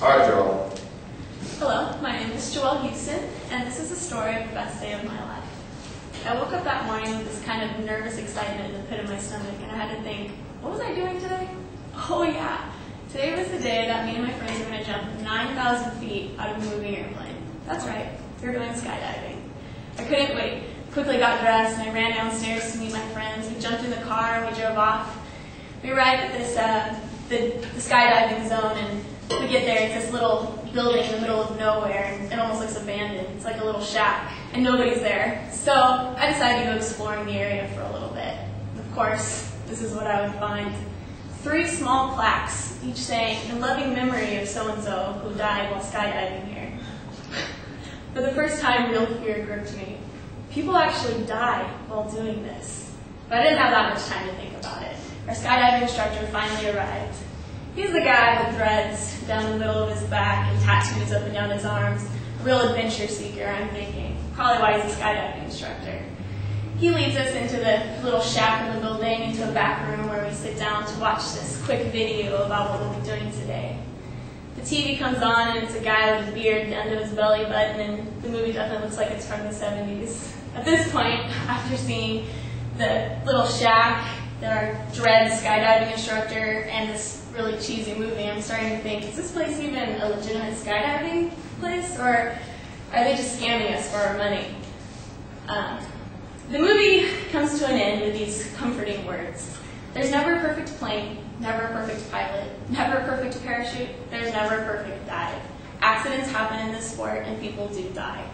Hi, Joelle. Hello, my name is Joelle and this is the story of the best day of my life. I woke up that morning with this kind of nervous excitement in the pit of my stomach, and I had to think, what was I doing today? Oh yeah, today was the day that me and my friends were going to jump 9,000 feet out of a moving airplane. That's right, we were going skydiving. I couldn't wait. Quickly got dressed and I ran downstairs to meet my friends. We jumped in the car and we drove off. We arrived at this the skydiving zone, and we get there. It's this little building in the middle of nowhere, and it almost looks abandoned. It's like a little shack, and nobody's there. So I decided to go exploring the area for a little bit. Of course, this is what I would find. 3 small plaques, each saying, "In loving memory of so-and-so who died while skydiving here." For the first time, real fear gripped me. People actually die while doing this. But I didn't have that much time to think about it. Our skydiving instructor finally arrived. He's the guy with dreads down the middle of his back and tattoos up and down his arms. A real adventure seeker, I'm thinking. Probably why he's a skydiving instructor. He leads us into the little shack in the building, into a back room where we sit down to watch this quick video about what we'll be doing today. The TV comes on, and it's a guy with a beard down to his belly button, and the movie definitely looks like it's from the 70s. At this point, after seeing the little shack, our dread skydiving instructor, and this really cheesy movie, I'm starting to think, is this place even a legitimate skydiving place, or are they just scamming us for our money? The movie comes to an end with these comforting words. There's never a perfect plane, never a perfect pilot, never a perfect parachute, there's never a perfect dive. Accidents happen in this sport, and people do die.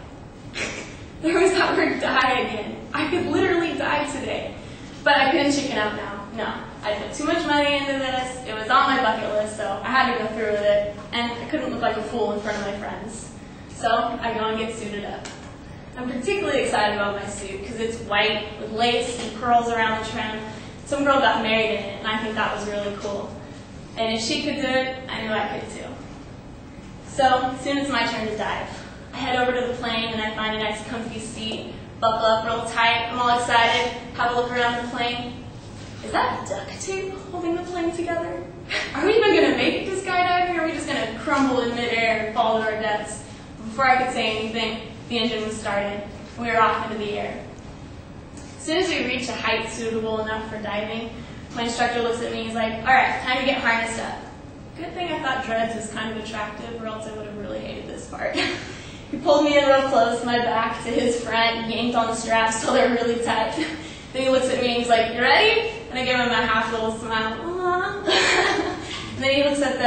There was that word "die" again. I could literally die today. But I couldn't chicken out now. No. I put too much money into this. It was on my bucket list, so I had to go through with it. And I couldn't look like a fool in front of my friends. So I go and get suited up. I'm particularly excited about my suit because it's white with lace and pearls around the trim. Some girl got married in it, and I think that was really cool. And if she could do it, I knew I could too. So as soon as it's my turn to dive, I head over to the plane and I find a nice comfy seat. Buckle up real tight, I'm all excited, have a look around the plane. Is that duct tape holding the plane together? Are we even going to make it to skydiving, or are we just going to crumble in midair and fall to our deaths? Before I could say anything, the engine was started, and we were off into the air. As soon as we reach a height suitable enough for diving, my instructor looks at me and he's like, "All right, time to get harnessed up." Good thing I thought dreads was kind of attractive, or else I would have really hated this part. He pulled me in real close, my back to his front, and yanked on the straps till they're really tight. Then he looks at me and he's like, "You ready?" And I give him a half little smile. And then he looks at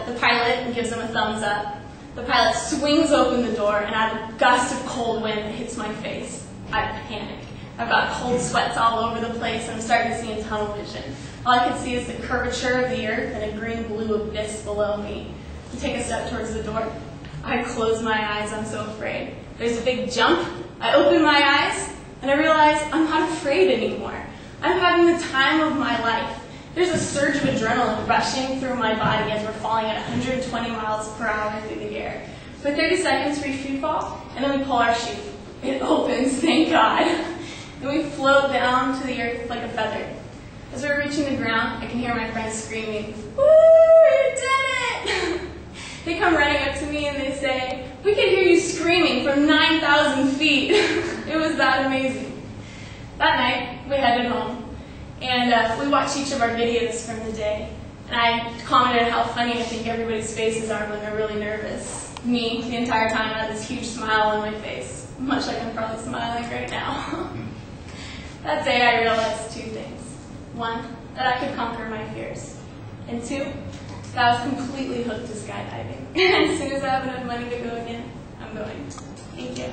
the pilot and gives him a thumbs up. The pilot swings open the door, and I have a gust of cold wind that hits my face. I panic. I've got cold sweats all over the place, and I'm starting to see in tunnel vision. All I can see is the curvature of the earth and a green-blue abyss below me. I take a step towards the door. I close my eyes, I'm so afraid. There's a big jump. I open my eyes, and I realize I'm not afraid anymore. I'm having the time of my life. There's a surge of adrenaline rushing through my body as we're falling at 120 miles per hour through the air. For 30 seconds, we free fall, and then we pull our chute. It opens, thank God. And we float down to the earth like a feather. As we're reaching the ground, I can hear my friends screaming, "Woo, you did it!" They come running up to me and they say, "We can hear you screaming from 9,000 feet. It was that amazing. That night, we headed home, and we watched each of our videos from the day. And I commented how funny I think everybody's faces are when they're really nervous. Me, the entire time, I had this huge smile on my face, much like I'm probably smiling right now. That day, I realized 2 things. 1, that I could conquer my fears. And 2, that I was completely hooked to skydiving. And as soon as I have enough money to go again, I'm going. Thank you.